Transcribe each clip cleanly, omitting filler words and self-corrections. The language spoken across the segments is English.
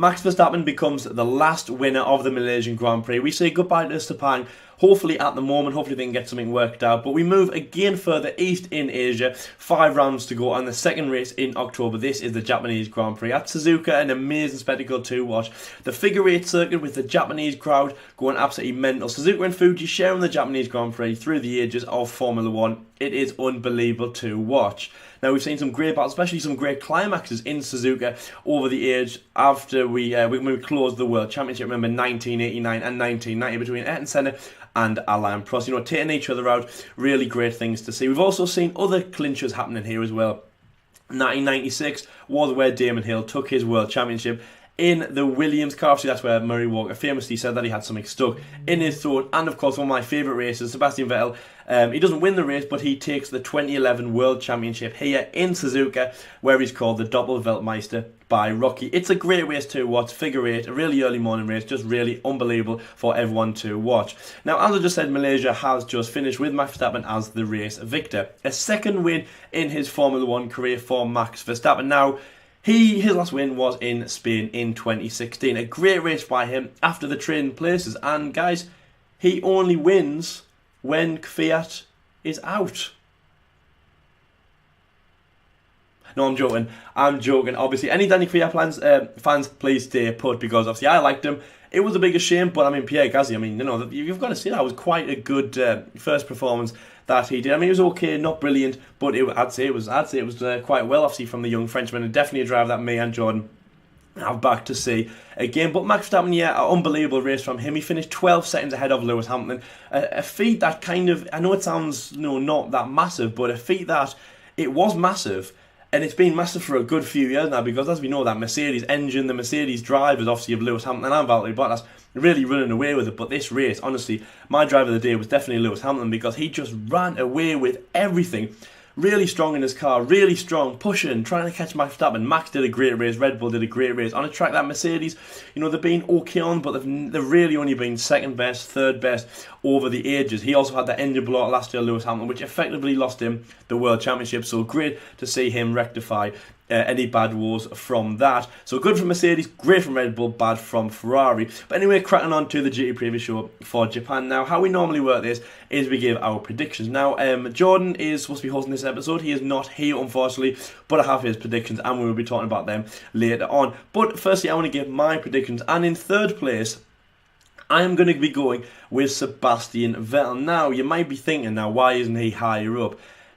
Max Verstappen becomes the last winner of the Malaysian Grand Prix. We say goodbye to Sepang, hopefully at the moment, hopefully they can get something worked out. But we move again further east in Asia, 5 rounds to go on the second race in October. This is the Japanese Grand Prix at Suzuka, an amazing spectacle to watch. The figure 8 circuit with the Japanese crowd going absolutely mental. Suzuka and Fuji sharing the Japanese Grand Prix through the ages of Formula 1. It is unbelievable to watch. Now, we've seen some great battles, especially some great climaxes in Suzuka over the age after when we closed the World Championship. Remember 1989 and 1990 between Ayrton Senna and Alain Prost. You know, taking each other out, really great things to see. We've also seen other clinchers happening here as well. 1996 was where Damon Hill took his World Championship in the Williams car. Obviously, that's where Murray Walker famously said that he had something stuck in his throat. And of course, one of my favourite races, Sebastian Vettel. He doesn't win the race, but he takes the 2011 World Championship here in Suzuka, where he's called the Doppelweltmeister by Rocky. It's a great race to watch, figure 8, a really early morning race, just really unbelievable for everyone to watch. Now, as I just said, Malaysia has just finished with Max Verstappen as the race victor. A second win in his Formula 1 career for Max Verstappen. Now, his last win was in Spain in 2016. A great race by him after the trading places. And guys, he only wins when Kvyat is out. No, I'm joking. Obviously, any Danny Kvyat fans, please stay put, because obviously I liked him. It was the biggest shame, but I mean, Pierre Gasly, I mean, you know, you've got to see that was quite a good first performance that he did. I mean, it was okay, not brilliant, but I'd say it was quite well, obviously, from the young Frenchman, and definitely a drive that me and Jordan have back to see again. But Max Verstappen, yeah, an unbelievable race from him. He finished 12 seconds ahead of Lewis Hamilton. A feat that kind of, I know it sounds, you know, not that massive, but a feat that it was massive. And it's been massive for a good few years now, because as we know, that Mercedes engine, the Mercedes drivers, obviously, of Lewis Hamilton and Valtteri Bottas, really running away with it. But this race, honestly, my driver of the day was definitely Lewis Hamilton, because he just ran away with everything. Really strong in his car, really strong, pushing, trying to catch Max Verstappen. Max did a great race, Red Bull did a great race. On a track that Mercedes, you know, they've been okay on, but they've really only been second best, third best over the ages. He also had that engine blowout last year, Lewis Hamilton, which effectively lost him the World Championship. So great to see him rectify any bad woes from that. So good from Mercedes, great from Red Bull, bad from Ferrari. But anyway, cracking on to the GT preview show for Japan. Now, how we normally work this is we give our predictions. Now, Jordan is supposed to be hosting this episode. He is not here, unfortunately, but I have his predictions, and we will be talking about them later on. But firstly, I want to give my predictions, and in third place, I am going to be going with Sebastian Vettel. Now, you might be thinking, now, why isn't he higher up?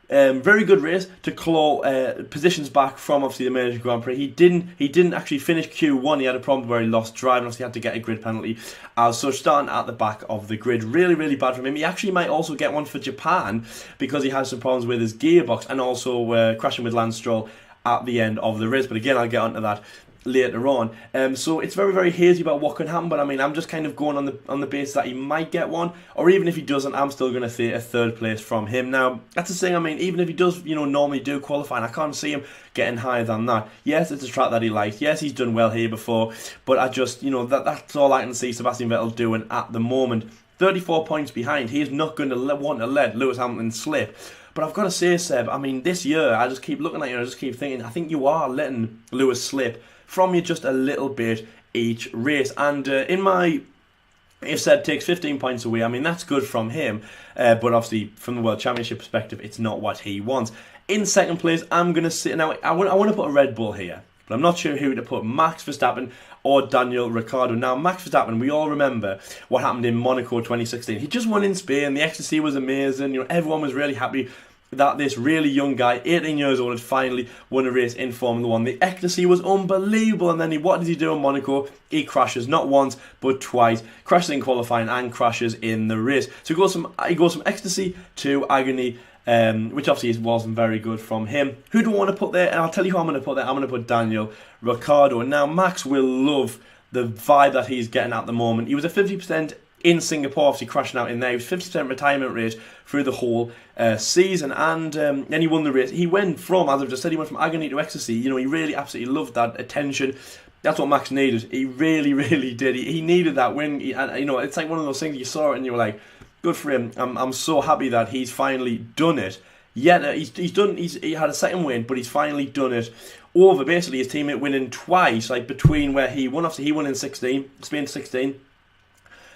Very good race to claw positions back from, obviously, the Malaysian Grand Prix. He didn't actually finish Q1. He had a problem where he lost drive, and obviously had to get a grid penalty as such, starting at the back of the grid. Really, really bad from him. He actually might also get one for Japan, because he has some problems with his gearbox, and also crashing with Lance Stroll at the end of the race. But again, I'll get onto that later on. So it's very, very hazy about what can happen, but I mean, I'm just kind of going on the basis that he might get one, or even if he doesn't, I'm still going to say a third place from him. Now, that's the thing, I mean, even if he does, you know, normally do qualify, and I can't see him getting higher than that. Yes, it's a track that he likes. Yes, he's done well here before, but I just, you know, that's all I can see Sebastian Vettel doing at the moment. 34 points behind. He is not going to want to let Lewis Hamilton slip. But I've got to say, Seb, I mean, this year, I just keep looking at you and I just keep thinking, I think you are letting Lewis slip from you just a little bit each race. And if Seb takes 15 points away, I mean, that's good from him. But obviously, from the World Championship perspective, it's not what he wants. In second place, I'm going to sit. Now, I want to put a Red Bull here, but I'm not sure who to put, Max Verstappen or Daniel Ricciardo. Now, Max Verstappen, we all remember what happened in Monaco 2016. He just won in Spain. The ecstasy was amazing. You know, everyone was really happy that this really young guy, 18 years old, had finally won a race in Formula 1. The ecstasy was unbelievable, and then what does he do in Monaco? He crashes, not once, but twice. Crashes in qualifying and crashes in the race. So he goes from ecstasy to agony, which obviously wasn't very good from him. Who do I want to put there? And I'll tell you who I'm going to put there. I'm going to put Daniel Ricciardo. Now, Max will love the vibe that he's getting at the moment. He was at 50% in Singapore, obviously crashing out in there. He was 50% retirement rate through the whole season, and then he won the race. He went from, as I've just said, he went from agony to ecstasy. You know, he really absolutely loved that attention. That's what Max needed. He really, really did. He needed that win. And you know, it's like one of those things you saw it and you were like, good for him. I'm so happy that he's finally done it. Yet he had a second win, but he's finally done it over basically his teammate winning twice, like between where he won. Obviously, he won in 16, Spain 16.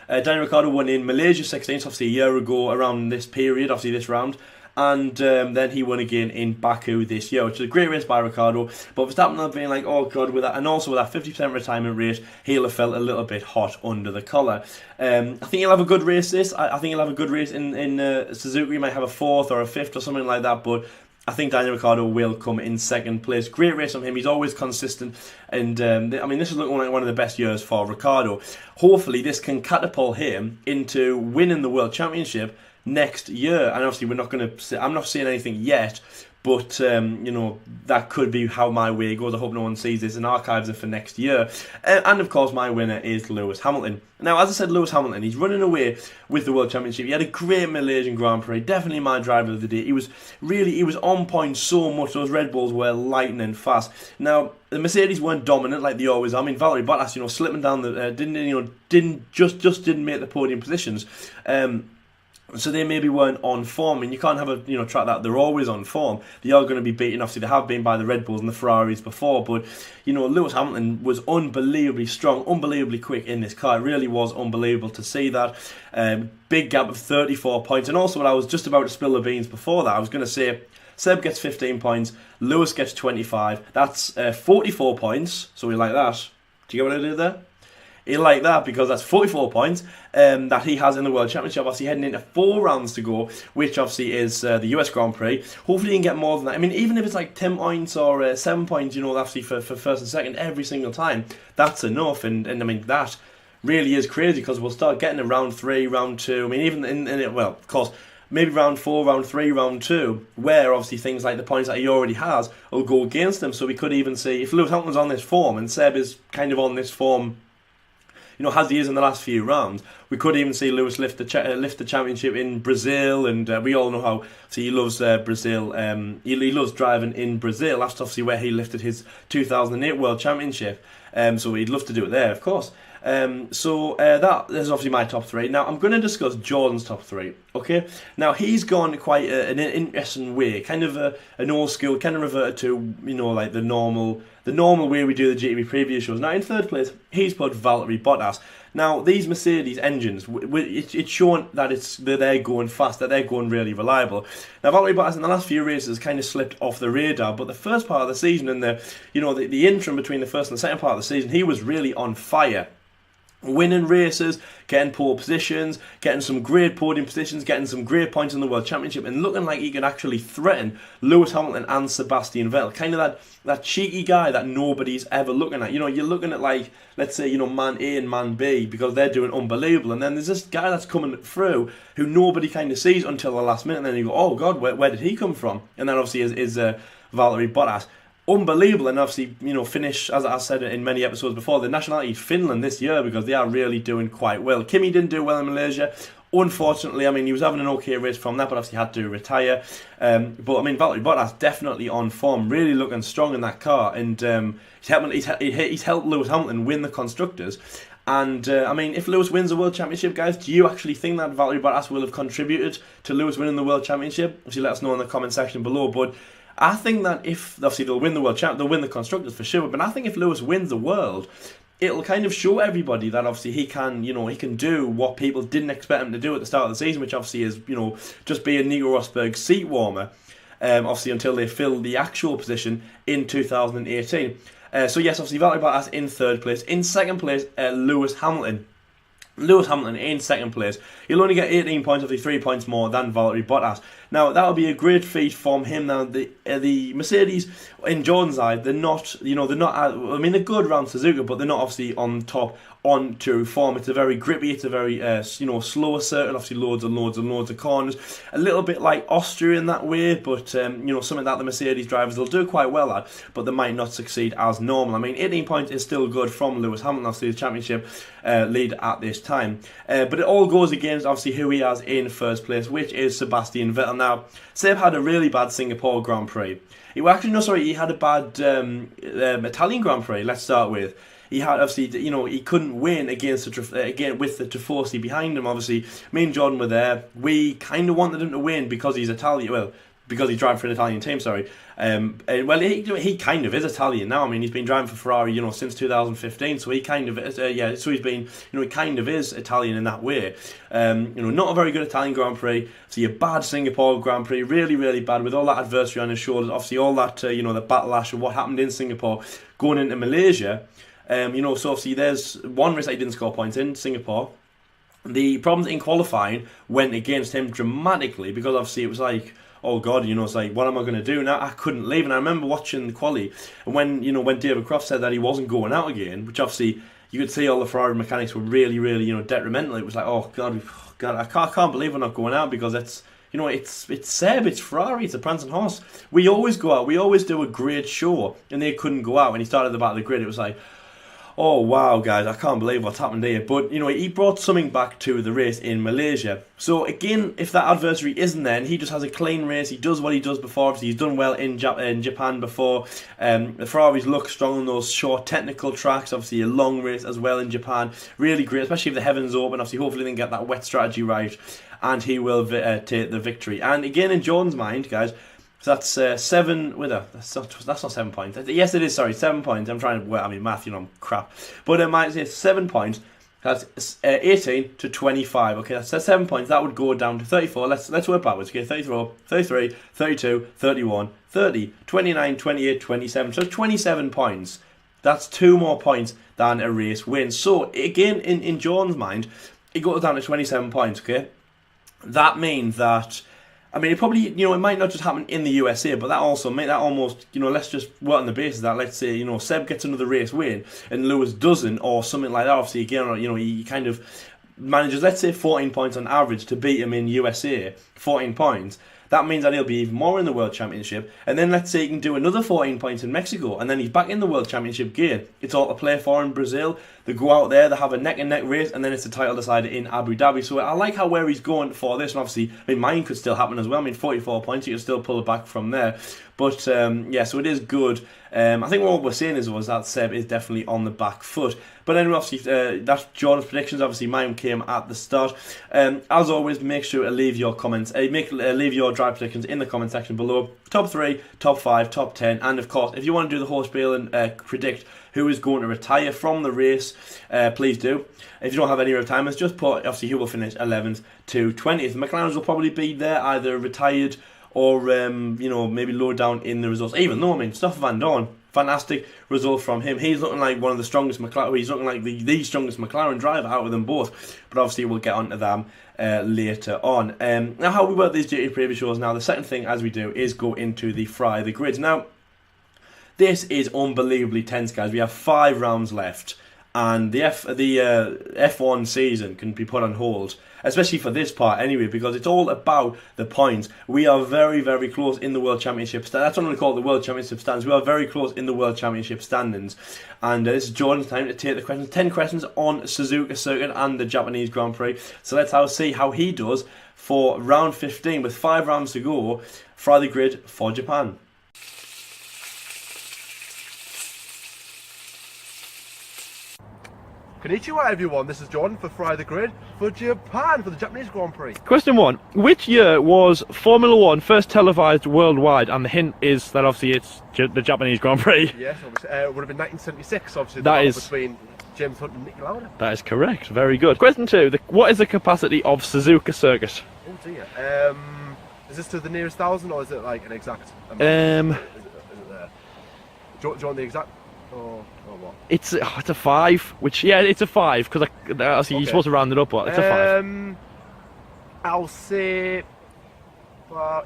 Daniel Ricciardo won in Malaysia 16, so obviously a year ago around this period, obviously this round. And then he won again in Baku this year, which is a great race by Ricciardo. But Verstappen being like, oh god, with that, and also with that 50% retirement rate, he'll have felt a little bit hot under the collar. I think he'll have a good race this. I think he'll have a good race in Suzuka. He might have a 4th or a 5th or something like that, but I think Daniel Ricciardo will come in 2nd place. Great race from him. He's always consistent. And, I mean, this is looking like one of the best years for Ricciardo. Hopefully, this can catapult him into winning the World Championship next year. And obviously, I'm not saying anything yet, but, that could be how my way goes. I hope no one sees this and archives it for next year. And, of course, my winner is Lewis Hamilton. Now, as I said, Lewis Hamilton, he's running away with the World Championship. He had a great Malaysian Grand Prix. Definitely my driver of the day. He was on point so much. Those Red Bulls were lightning fast. Now, the Mercedes weren't dominant like they always are. I mean, Valtteri Bottas, slipping down didn't make the podium positions. So they maybe weren't on form, and you can't have a track that they're always on form. They are going to be beaten. Obviously, they have been by the Red Bulls and the Ferraris before, but Lewis Hamilton was unbelievably strong, unbelievably quick in this car. It really was unbelievable to see that. Big gap of 34 points, and also when I was just about to spill the beans before that, I was going to say Seb gets 15 points, Lewis gets 25. That's 44 points. So we like that. Do you get what I did there? He like that because that's 44 points that he has in the World Championship. Obviously heading into 4 rounds to go, which obviously is the US Grand Prix. Hopefully he can get more than that. I mean, even if it's like 10 points or 7 points, obviously for first and second every single time, that's enough. And I mean, that really is crazy because we'll start getting in round 3, round 2. I mean, even in it, well, of course, maybe round 4, round 3, round 2, where obviously things like the points that he already has will go against him. So we could even see, if Lewis Hamilton's on this form and Seb is kind of on this form, as he is in the last few rounds, we could even see Lewis lift the championship in Brazil, and we all know how he loves Brazil. He loves driving in Brazil. That's obviously where he lifted his 2008 World Championship. So he'd love to do it there, of course. That is obviously my top 3. Now I'm going to discuss Jordan's top 3. Okay. Now he's gone quite an interesting way, kind of an old school, kind of reverted to like the normal way we do the GTB preview shows. Now in 3rd place, he's put Valtteri Bottas. Now these Mercedes engines, it's shown that they're going fast, that they're going really reliable. Now Valtteri Bottas in the last few races kind of slipped off the radar, but the first part of the season and the interim between the first and the second part of the season, he was really on fire. Winning races, getting pole positions, getting some great podium positions, getting some great points in the World Championship, and looking like he could actually threaten Lewis Hamilton and Sebastian Vettel. Kind of that cheeky guy that nobody's ever looking at. You're looking at, like, let's say, man A and man B, because they're doing unbelievable, and then there's this guy that's coming through who nobody kind of sees until the last minute, and then you go, oh god, where did he come from? And then obviously is Valtteri Bottas. Unbelievable, and obviously, finish, as I said in many episodes before, the nationality Finland this year, because they are really doing quite well. Kimi didn't do well in Malaysia, unfortunately. I mean, he was having an okay race from that, but obviously had to retire. But I mean, Valtteri Bottas definitely on form, really looking strong in that car, and he's helped Lewis Hamilton win the Constructors. And, I mean, if Lewis wins the World Championship, guys, do you actually think that Valtteri Bottas will have contributed to Lewis winning the World Championship? Obviously, let us know in the comment section below, but I think that if, obviously, they'll win the World Champ, they'll win the Constructors for sure, but I think if Lewis wins the World, it'll kind of show everybody that obviously he can do what people didn't expect him to do at the start of the season, which obviously is, just be a Nico Rosberg seat warmer, obviously until they fill the actual position in 2018. So yes, obviously Valtteri Bottas in 3rd place. In 2nd place, Lewis Hamilton. Lewis Hamilton in 2nd place. He'll only get 18 points, obviously 3 points more than Valtteri Bottas. Now that'll be a great feat from him. Now the Mercedes in Jordan's eye, they're not, I mean, they're good around Suzuka, but they're not obviously on top on to form. It's a very grippy, it's a very slower circuit, obviously loads and loads and loads of corners. A little bit like Austria in that way, but something that the Mercedes drivers will do quite well at, but they might not succeed as normal. I mean, 18 points is still good from Lewis Hamilton, obviously the championship lead at this time. But it all goes against obviously who he has in 1st place, which is Sebastian Vettel. Now, Seb had a really bad Singapore Grand Prix. He had a bad Italian Grand Prix. Let's start with. He had obviously, he couldn't win against with the Tifosi behind him. Obviously, me and Jordan were there. We kind of wanted him to win because he's Italian. Well, because he's driving for an Italian team, sorry. Well, he kind of is Italian now. I mean, he's been driving for Ferrari, since 2015. So he kind of is, So he's been, he kind of is Italian in that way. Not a very good Italian Grand Prix. So a bad Singapore Grand Prix, really, really bad with all that adversity on his shoulders. Obviously, all that, the backlash of what happened in Singapore going into Malaysia. So obviously there's one race that he didn't score points in, Singapore. The problems in qualifying went against him dramatically because obviously it was like, oh God, it's like, what am I going to do now? I couldn't leave. And I remember watching the quali, and when David Croft said that he wasn't going out again, which obviously you could see all the Ferrari mechanics were really, really, detrimental. It was like, oh God, I can't believe we're not going out because it's Seb, it's Ferrari, it's a prancing horse. We always go out, we always do a great show, and they couldn't go out. When he started at the back of the grid, it was like, oh wow, guys, I can't believe what's happened here. But he brought something back to the race in Malaysia. So again, if that adversary isn't there and he just has a clean race, he does what he does before. Obviously, he's done well in Japan before. The Ferraris look strong on those short technical tracks. Obviously, a long race as well in Japan, really great, especially if the heavens open. Obviously, hopefully they can get that wet strategy right, and he will take the victory. And again, in Jordan's mind, guys. So that's 7 with that's not 7 points. Yes, it is. Sorry, 7 points. I'm trying to. Well, I mean, math. I'm crap. But it might say 7 points. That's 18 to 25. Okay, that's 7 points. That would go down to 34. Let's work backwards. Okay, 34, 33, 32, 31, 30, 29, 28, 27. So 27 points. That's 2 more points than a race win. So again, in Jordan's mind, it goes down to 27 points. Okay, that means that. I mean, it probably, it might not just happen in the USA, but that also make that almost, let's just work on the basis that, let's say, Seb gets another race win and Lewis doesn't, or something like that. Obviously, again, he kind of manages, let's say, 14 points on average to beat him in USA, 14 points. That means that he'll be even more in the World Championship. And then let's say he can do another 14 points in Mexico, and then he's back in the World Championship gear. It's all to play for in Brazil. They go out there, they have a neck-and-neck race, and then it's the title decided in Abu Dhabi. So I like where he's going for this. And obviously, mine could still happen as well. 44 points, you can still pull it back from there. But, so it is good. I think what we're saying is that Seb is definitely on the back foot. But anyway, obviously, that's Jordan's predictions. Obviously, mine came at the start. As always, make sure to leave your comments. Leave your drive predictions in the comment section below. Top 3, top 5, top 10. And, of course, if you want to do the horse wheel and predict who is going to retire from the race, please do. If you don't have any retirements, just put, obviously, who will finish 11th to 20th. The McLarens will probably be there, either retired or, maybe lower down in the results. Even though, Stoffel Vandoorne, fantastic result from him. He's looking like one of the strongest McLaren. He's looking like the strongest McLaren driver out of them both. But obviously, we'll get onto them later on. Now, how we work these GT preview shows now, the second thing as we do is go into the Fry the Grids. Now, this is unbelievably tense, guys. We have 5 rounds left, and the F1 season can be put on hold, especially for this part anyway, because it's all about the points. We are very, very close in the World Championship. That's what I'm going to call it, the World Championship standings. We are very close in the World Championship standings. And this is Jordan's time to take the questions. 10 questions on Suzuka Circuit and the Japanese Grand Prix. So let's see how he does for round 15 with 5 rounds to go. Fry the Grid for Japan. Konnichiwa everyone, this is Jordan for Fry the Grid for Japan for the Japanese Grand Prix. Question 1. Which year was Formula 1 first televised worldwide? And the hint is that obviously it's the Japanese Grand Prix. Yes, obviously. It would have been 1976, obviously, that is between James Hunt and Niki Lauda. That is correct, very good. Question 2. What is the capacity of Suzuka Circuit? Oh dear. Is this to the nearest 1,000 or is it like an exact amount? Is it there? Do you want the exact? Or what? It's a 5, which, yeah, it's a 5, because you're supposed to round it up, but it's a 5. I'll say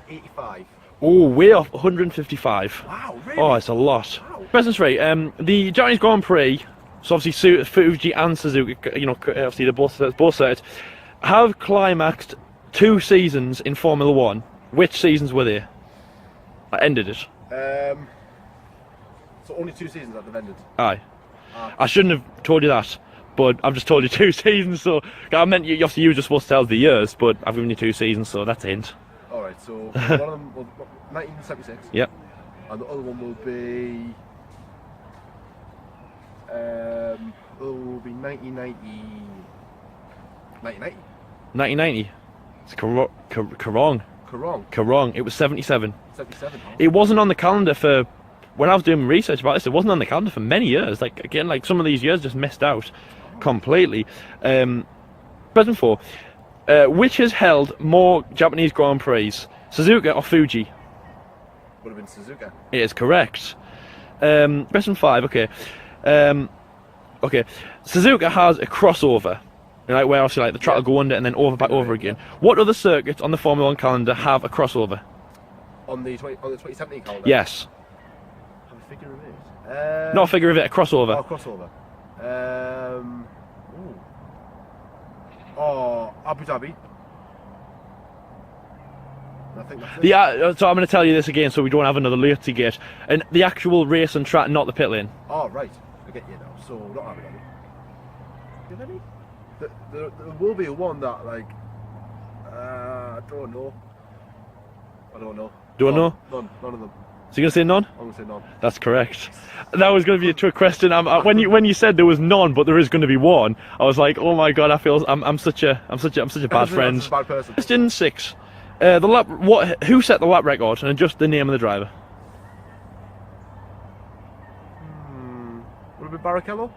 85. Oh, way off, 155. Wow, really? Oh, it's a lot. Wow. Question 3, the Japanese Grand Prix, so obviously Fuji and Suzuka, obviously they're both set, have climaxed 2 seasons in Formula 1. Which seasons were they? I ended it. So only 2 seasons that they've ended? Aye. I shouldn't have told you that, but I've just told you 2 seasons, so I meant obviously you were just supposed to tell the years, but I've given you 2 seasons, so that's a hint. Alright, so one of them will 1976. Yep. And the other one will be 1990. 1990? 1990. It's wrong. Kerong. Kerong. It was 77. 77. It wasn't on the calendar for, when I was doing research about this, it wasn't on the calendar for many years. Like, again, like some of these years just missed out completely. Question 4. Which has held more Japanese Grand Prix, Suzuka or Fuji? Would have been Suzuka. It is correct. Question 5, okay. Okay, Suzuka has a crossover, right, where obviously like the track will go under and then over back over again. What other circuits on the Formula 1 calendar have a crossover? On the 2017 calendar? Yes. Have a figure of it? Not a figure of it, a crossover. Oh, crossover. Abu Dhabi. I think that's it. So I'm going to tell you this again so we don't have another Liotzi gate. And the actual race and track, not the pit lane. Oh, right. I get you now. So, not Abu Dhabi. Do you have any? There will be one that, like, I don't know. Don't know? None of them. So you're going to say none? I'm going to say none. That's correct. That was going to be a trick question. When you said there was none, but there is going to be one, I was like, oh my god, I feel I'm such a bad friend. I'm a bad person. Question 6. Who set the lap record and just the name of the driver? Would it be Barrichello?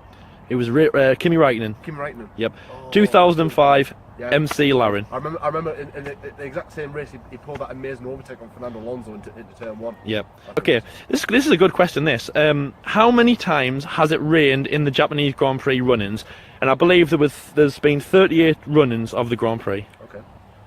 It was Kimi Räikkönen. Kimi Räikkönen. Yep. Oh, 2005 yeah. MC Laren. I remember in the exact same race he pulled that amazing overtake on Fernando Alonso into turn 1. Yep. Okay, this is a good question, this. How many times has it rained in the Japanese Grand Prix run-ins? And I believe there's been 38 run-ins of the Grand Prix. Okay.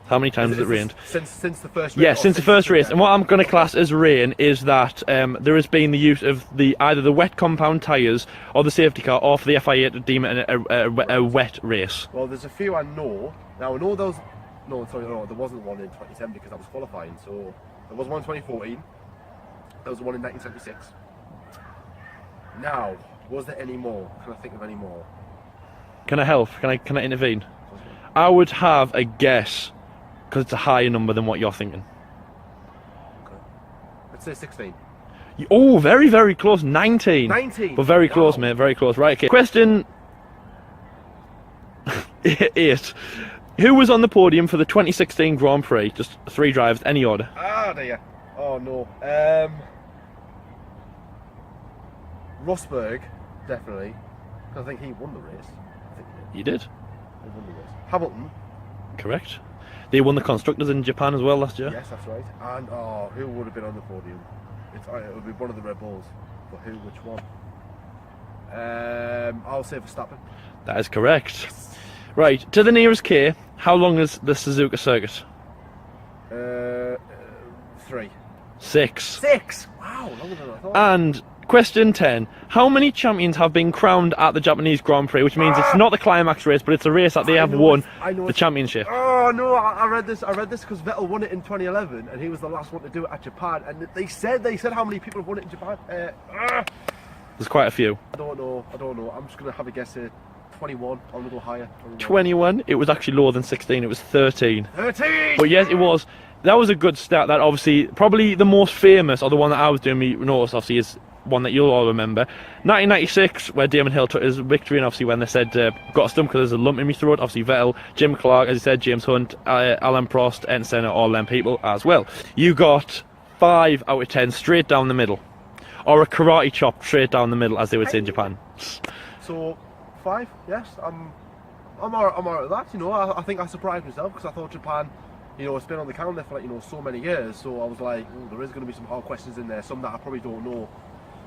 How many times has it rained? Since the first race? Yeah, since the first race. And what I'm going to class as rain is that there has been the use of either the wet compound tyres or the safety car, or for the FIA to deem it a wet race. Well, there's a few I know. Now, I know those... No, there wasn't one in 2010 because that was qualifying. So, there was one in 2014. There was one in 1976. Now, was there any more? Can I think of any more? Can I help? Can I intervene? I would have a guess, because it's a higher number than what you're thinking. Okay. Let's say 16. Oh, very, very close. 19. 19? But very close, mate. Very close. Right, okay. Question 8. Who was on the podium for the 2016 Grand Prix? Just 3 drivers, any order. Ah, there. Oh, no. Rosberg, definitely. I think he won the race. You did. He won the race. Hamilton. Correct. They won the Constructors in Japan as well last year. Yes, that's right. And, who would have been on the podium? It would be one of the Red Bulls. But who? Which one? I'll say Verstappen. That is correct. Yes. Right, to the nearest K, how long is the Suzuka circuit? 3. 6. 6? Wow, longer than I thought. And question 10. How many champions have been crowned at the Japanese Grand Prix? Which means it's not the climax race, but it's a race that they have won the championship. Oh no, I read this because Vettel won it in 2011 and he was the last one to do it at Japan. And they said how many people have won it in Japan. There's quite a few. I don't know. I'm just going to have a guess here. 21. I'm going to go higher. 21. It was actually lower than 16. It was 13. 13! But yes, it was. That was a good stat. That obviously, probably the most famous, or the one that I was doing me notice, obviously, is one that you'll all remember. 1996, where Damon Hill took his victory, and obviously when they said, got a stump because there's a lump in my throat, obviously Vettel, Jim Clark, as you said, James Hunt, Alan Prost, Ayrton Senna, all them people as well. You got 5 out of 10 straight down the middle. Or a karate chop straight down the middle, as they would say in Japan. So, 5, yes, I'm alright with that, you know. I think I surprised myself because I thought Japan, you know, it's been on the calendar for, like, you know, so many years, so I was like, there is going to be some hard questions in there, some that I probably don't know,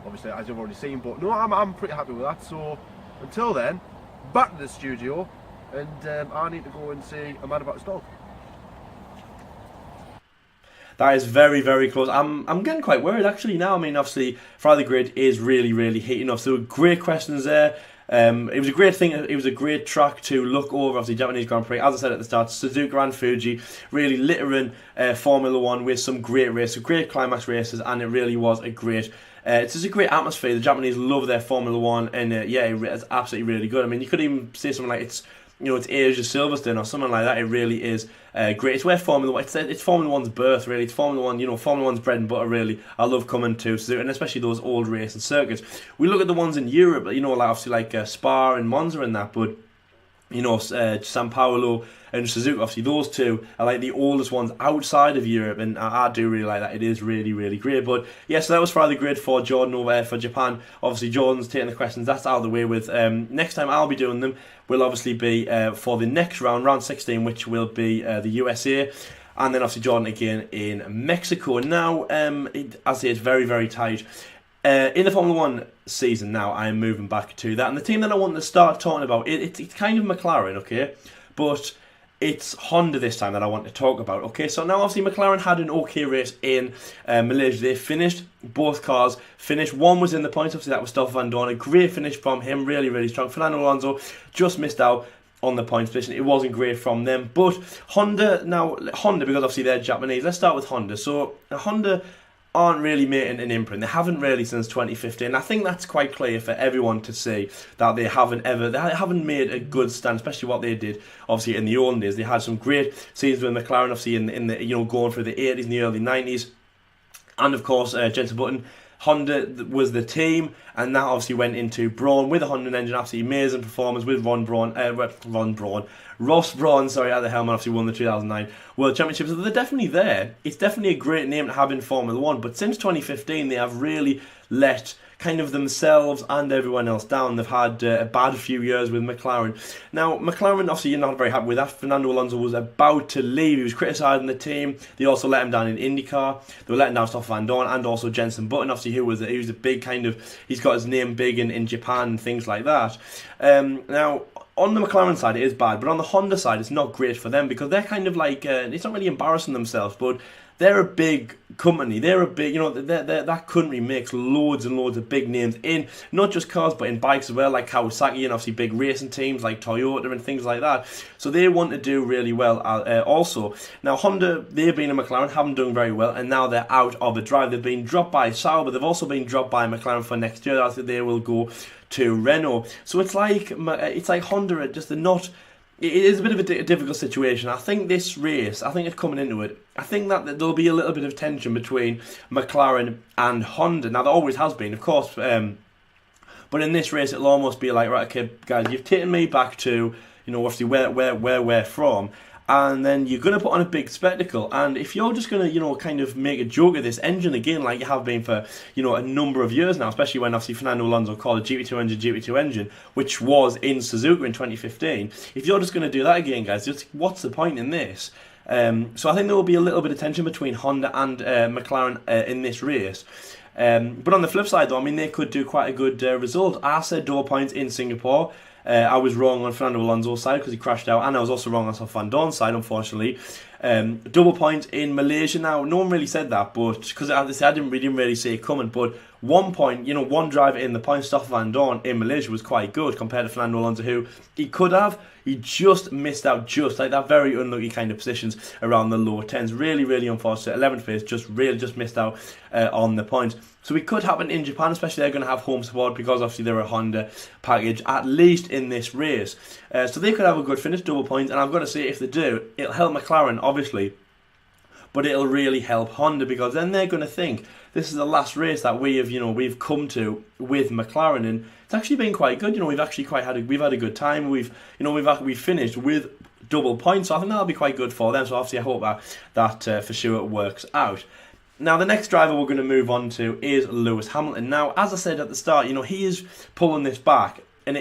obviously, as you've already seen, but no, I'm pretty happy with that. So until then, back to the studio, and I need to go and see a man about his dog. That is very, very close. I'm getting quite worried actually now. I mean, obviously, Friday Grid is really, really heating up. So great questions there. It was a great thing. It was a great track to look over. Obviously, Japanese Grand Prix, as I said at the start, Suzuka and Fuji really littering Formula One with some great races, great climax races, and it really was a great. It's just a great atmosphere. The Japanese love their Formula One, and yeah, it's absolutely really good. I mean, you could even say something like it's Asia Silverstone or something like that. It really is great. It's where Formula One. It's Formula One's birth, really. It's Formula One. Formula One's bread and butter, really. I love coming to Suzuka, and especially those old racing circuits. We look at the ones in Europe, like obviously like Spa and Monza and that, but San Paolo and Suzuka. Obviously, those two are like the oldest ones outside of Europe, and I do really like that. It is really, really great. But yeah, so that was Friday Grade for Jordan over there for Japan. Obviously, Jordan's taking the questions. That's out of the way with. Next time I'll be doing them will obviously be for the next round 16, which will be the USA. And then obviously Jordan again in Mexico. Now, as I say, it's very, very tight. In the Formula 1 season now, I am moving back to that. And the team that I want to start talking about, it's kind of McLaren, okay? But it's Honda this time that I want to talk about, okay? So now obviously McLaren had an okay race in Malaysia. They finished, both cars finished. One was in the points, obviously that was Stoffel Van Dorn. A great finish from him, really, really strong. Fernando Alonso just missed out on the points position. It wasn't great from them. But Honda, because obviously they're Japanese. Let's start with Honda. So Honda aren't really making an imprint. They haven't really since 2015. I think that's quite clear for everyone to see that they haven't made a good stand, especially what they did obviously in the olden days. They had some great seasons with McLaren, obviously in the going through the 80s and the early 90s, and of course Jenson Button. Honda was the team, and that obviously went into Brawn with a Honda engine. Absolutely amazing performance with Ross Brawn, at the helm, and obviously won the 2009 World Championships. So they're definitely there. It's definitely a great name to have in Formula 1, but since 2015 they have really let kind of themselves and everyone else down. They've had a bad few years with McLaren. Now, McLaren, obviously, you're not very happy with that. Fernando Alonso was about to leave. He was criticising the team. They also let him down in IndyCar. They were letting down Stoffel Van Dorn and also Jenson Button, obviously, he was a big kind of, he's got his name big in Japan and things like that. Now, on the McLaren side, it is bad, but on the Honda side, it's not great for them because they're kind of like, it's not really embarrassing themselves, but they're a big company. They're a big, that country makes loads and loads of big names in not just cars but in bikes as well, like Kawasaki and obviously big racing teams like Toyota and things like that. So they want to do really well also. Now Honda, they've been in McLaren, haven't done very well, and now they're out of a drive. They've been dropped by Sauber. They've also been dropped by McLaren for next year. I think they will go to Renault. So it's like Honda, just not. It is a bit of a difficult situation. I think this race, it's coming into it, I think that there'll be a little bit of tension between McLaren and Honda. Now, there always has been, of course, but in this race, it'll almost be like, right, okay, guys, you've taken me back to, obviously where we're from, and then you're going to put on a big spectacle, and if you're just going to, kind of make a joke of this engine again, like you have been for, a number of years now, especially when obviously Fernando Alonso called a GP2 engine, which was in Suzuka in 2015, if you're just going to do that again, guys, just what's the point in this? So I think there will be a little bit of tension between Honda and McLaren in this race. But on the flip side, though, they could do quite a good result. I said double points in Singapore. I was wrong on Fernando Alonso's side because he crashed out, and I was also wrong on Van Dorn's side, unfortunately. Double points in Malaysia. Now, no one really said that, but because I didn't really see it coming. But 1 point, one driver in the point, Stoffel Van Dorn in Malaysia was quite good compared to Fernando Alonso, who he just missed out, just like that very unlucky kind of positions around the low 10s. Really, really unfortunate. 11th place, just missed out on the points. So it could happen in Japan, especially they're going to have home support because obviously they're a Honda package, at least in this race. So they could have a good finish, double points, and I've got to say, if they do, it'll help McLaren, obviously, but it'll really help Honda because then they're going to think this is the last race that we've come to with McLaren, and it's actually been quite good. We've had a good time. We've finished with double points, so I think that'll be quite good for them. So obviously I hope that for sure it works out. Now, the next driver we're going to move on to is Lewis Hamilton. Now, as I said at the start, he is pulling this back, and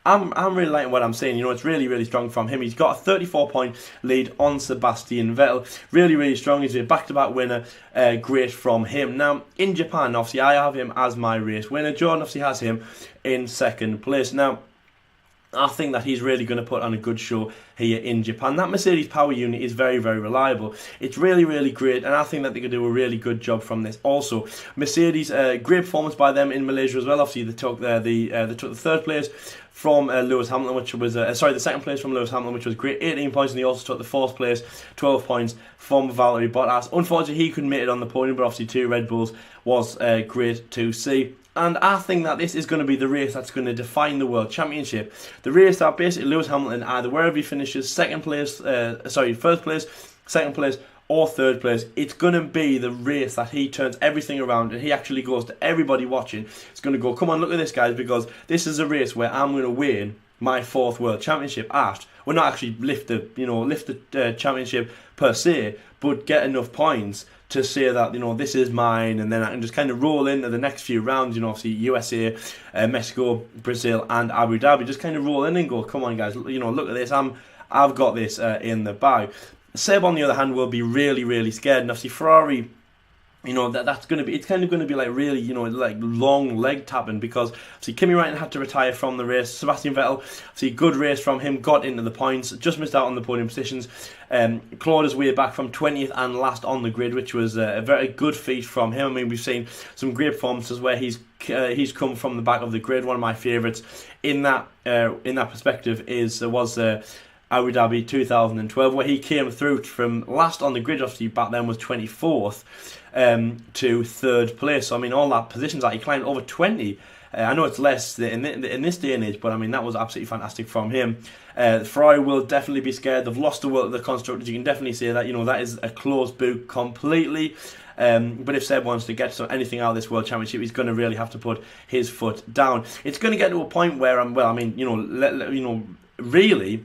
I'm really liking what I'm saying. It's really, really strong from him. He's got a 34-point lead on Sebastian Vettel. Really, really strong. He's a back-to-back winner. Great from him. Now, in Japan, obviously, I have him as my race winner. Jordan obviously has him in second place. Now, I think that he's really going to put on a good show here in Japan. That Mercedes power unit is very, very reliable. It's really, really great, and I think that they can do a really good job from this. Also, Mercedes, great performance by them in Malaysia as well. Obviously, they took the third place from Lewis Hamilton, which was the second place from Lewis Hamilton, which was great, 18 points, and he also took the fourth place, 12 points from Valtteri Bottas. Unfortunately, he couldn't make it on the podium, but obviously 2 Red Bulls was great to see. And I think that this is going to be the race that's going to define the World Championship. The race that basically Lewis Hamilton, either wherever he finishes, first place, second place, or third place, it's going to be the race that he turns everything around and he actually goes to everybody watching. It's going to go, come on, look at this, guys, because this is a race where I'm going to win my 4th World Championship at, well, not actually lift the championship per se, but get enough points to say that, this is mine, and then I can just kind of roll into the next few rounds, obviously USA, Mexico, Brazil and Abu Dhabi, just kind of roll in and go, come on guys, look at this, I've got this in the bag. Seb, on the other hand, will be really, really scared, and obviously Ferrari, that's going to be, it's kind of going to be like really, like long leg tapping, because see, Kimi Raikkonen had to retire from the race. Sebastian Vettel, see, good race from him, got into the points, just missed out on the podium positions. Clawed his way back from 20th and last on the grid, which was a very good feat from him. I mean, we've seen some great performances where he's come from the back of the grid. One of my favourites in that perspective was Abu Dhabi 2012, where he came through from last on the grid. Obviously back then was 24th to 3rd place. So I mean, all that positions that he climbed over 20. I know it's less in this day and age, but I mean, that was absolutely fantastic from him. Ferrari will definitely be scared. They've lost the world of the constructors. You can definitely say that. That is a closed book completely. But if Seb wants to get anything out of this World Championship, he's going to really have to put his foot down. It's going to get to a point where really,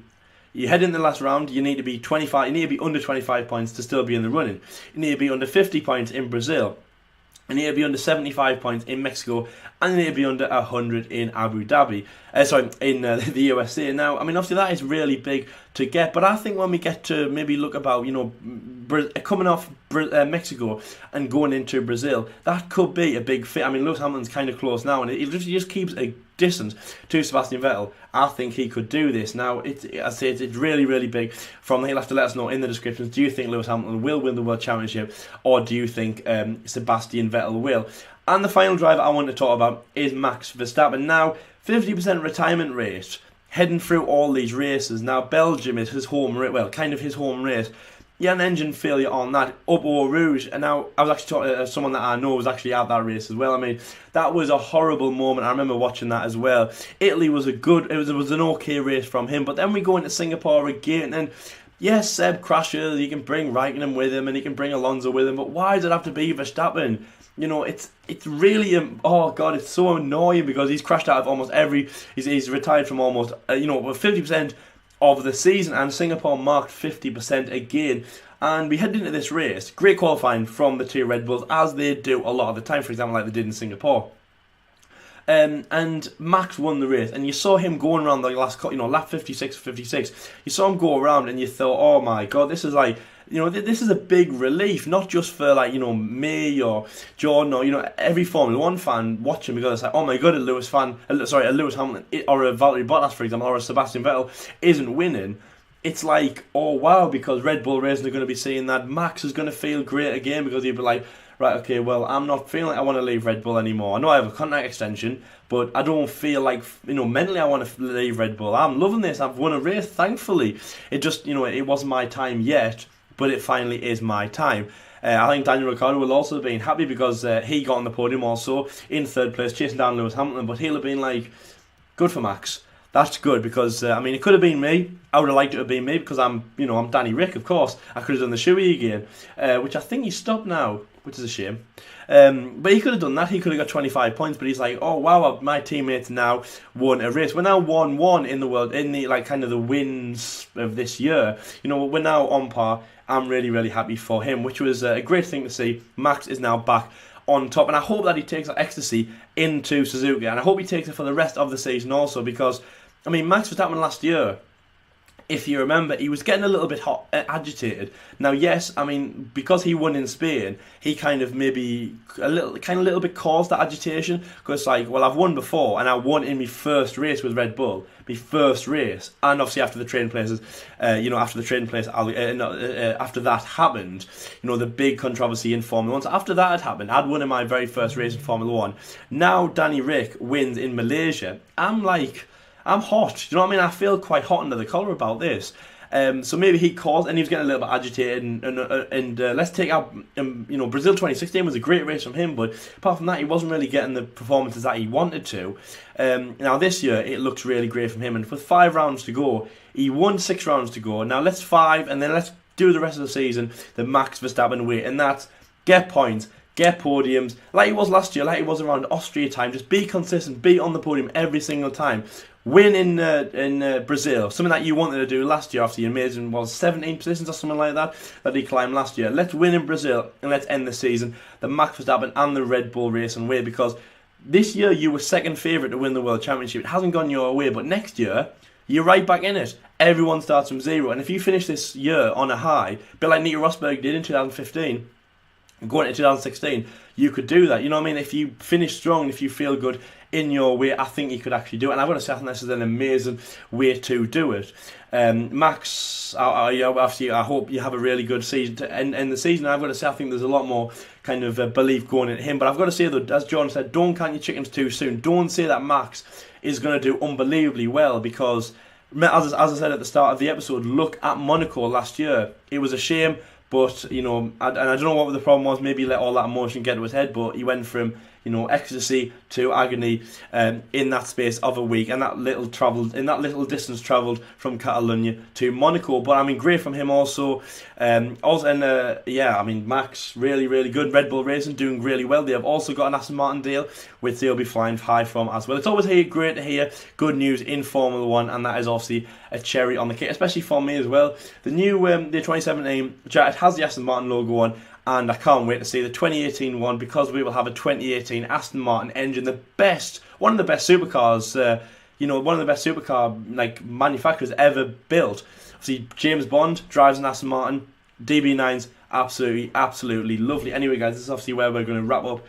you head in the last round, you need to be 25. You need to be under 25 points to still be in the running. You need to be under 50 points in Brazil. You need to be under 75 points in Mexico, and you need to be under 100 in Abu Dhabi. In the USA. Now, I mean, obviously that is really big to get, but I think when we get to maybe look about, coming off Mexico and going into Brazil, that could be a big fit. I mean, Lewis Hamilton's kind of close now, and he just keeps a distance to Sebastian Vettel. I think he could do this. Now, it's really, really big. He'll have to let us know in the descriptions. Do you think Lewis Hamilton will win the World Championship, or do you think Sebastian Vettel will? And the final driver I want to talk about is Max Verstappen. Now, 50% retirement rate, heading through all these races. Now, Belgium is his home race, kind of his home race. He had an engine failure on that, up Eau Rouge, and now I was actually talking to someone that I know was actually at that race as well. I mean, that was a horrible moment. I remember watching that as well. Italy was it was an okay race from him, but then we go into Singapore again, and yes, Seb crashes, he can bring Raikkonen with him, and he can bring Alonso with him, but why does it have to be Verstappen? It's really, it's so annoying, because he's crashed out of almost he's retired from almost, 50% of the season, and Singapore marked 50% again. And we head into this race, great qualifying from the two Red Bulls, as they do a lot of the time, for example, like they did in Singapore. And Max won the race, and you saw him going around the last, lap 56. You saw him go around, and you thought, oh my god, this is like, this is a big relief, not just for me or Jordan or every Formula One fan watching, because it's like, oh my god, a Lewis Hamilton or a Valtteri Bottas, for example, or a Sebastian Vettel isn't winning. It's like, oh wow, because Red Bull Racing are going to be seeing that Max is going to feel great again, because he'll be like, right, okay, well, I'm not feeling like I want to leave Red Bull anymore. I know I have a contract extension, but I don't feel like, mentally I want to leave Red Bull. I'm loving this. I've won a race, thankfully. It just, it wasn't my time yet, but it finally is my time. I think Daniel Ricciardo will also have been happy, because he got on the podium also in 3rd place, chasing down Lewis Hamilton, but he'll have been like, good for Max. That's good, because it could have been me. I would have liked it to have been me, because I'm Danny Rick, of course. I could have done the shoey again, which I think he stopped now, which is a shame. But he could have done that. He could have got 25 points, but he's like, oh wow, my teammates now won a race. We're now 1-1 in the world, in the kind of the wins of this year. We're now on par. I'm really, really happy for him, which was a great thing to see. Max is now back on top, and I hope that he takes that ecstasy into Suzuka, and I hope he takes it for the rest of the season also, because Max Verstappen last year, if you remember, he was getting a little bit agitated. Now, yes, because he won in Spain, he kind of maybe a little bit caused that agitation, because I've won before, and I won in my first race with Red Bull, my first race, and obviously after the trading places, after that happened, the big controversy in Formula 1. So after that had happened, I'd won in my very first race in Formula 1. Now Danny Rick wins in Malaysia. I'm hot. Do you know what I mean? I feel quite hot under the collar about this. So maybe he caused, and he was getting a little bit agitated. And let's take out, Brazil 2016 was a great race from him, but apart from that, he wasn't really getting the performances that he wanted to. Now this year, it looks really great from him, and with 5 rounds to go, he won 6 rounds to go. Now let's do the rest of the season the Max Verstappen way, and that's get points, get podiums, like he was last year, like he was around Austria time. Just be consistent, be on the podium every single time. Win in Brazil, something that you wanted to do last year after your amazing, 17 positions or something like that he climbed last year. Let's win in Brazil and let's end the season the Max Verstappen and the Red Bull Racing way, because this year you were second favourite to win the World Championship. It hasn't gone your way, but next year you're right back in it. Everyone starts from zero, and if you finish this year on a high, a bit like Nico Rosberg did in 2015, going into 2016, you could do that. You know what I mean? If you finish strong, if you feel good in your way, I think you could actually do it. And I've got to say, I think this is an amazing way to do it. Max, obviously, I hope you have a really good season to end the season. I've got to say, I think there's a lot more kind of belief going into him. But I've got to say, though, as John said, don't count your chickens too soon. Don't say that Max is going to do unbelievably well, because, as I said at the start of the episode, look at Monaco last year. It was a shame. But, you know, and I don't know what the problem was. Maybe he let all that emotion get to his head. But he went from, you know, ecstasy to agony in that space of a week. And that little distance travelled from Catalonia to Monaco. But, I mean, great from him also. Yeah, I mean, Max, really, really good. Red Bull Racing doing really well. They have also got an Aston Martin deal, which they'll be flying high from as well. It's always great to hear good news in Formula 1. And that is obviously a cherry on the cake, especially for me as well. The new the 2017 jacket has the Aston Martin logo on, and I can't wait to see the 2018 one, because we will have a 2018 Aston Martin engine, one of the best supercars, one of the best supercar manufacturers ever built. Obviously, James Bond drives an Aston Martin. DB9's absolutely lovely. Anyway, guys, this is obviously where we're going to wrap up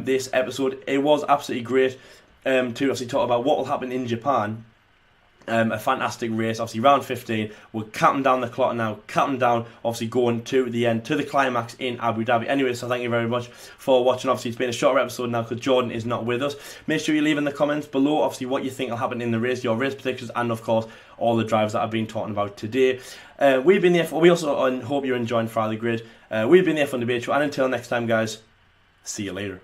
this episode. It was absolutely great to obviously talk about what will happen in Japan. A fantastic race, obviously round 15. We're counting down the clock now, obviously going to the end, to the climax in Abu Dhabi. Anyway, so thank you very much for watching. Obviously, it's been a shorter episode now because Jordan is not with us. Make sure you leave in the comments below, obviously, what you think will happen in the race, your race predictions, and of course, all the drives that I've been talking about today. We've been there we also hope you're enjoying Friday Grid. We've been there for the Debate Show, and until next time, guys, see you later.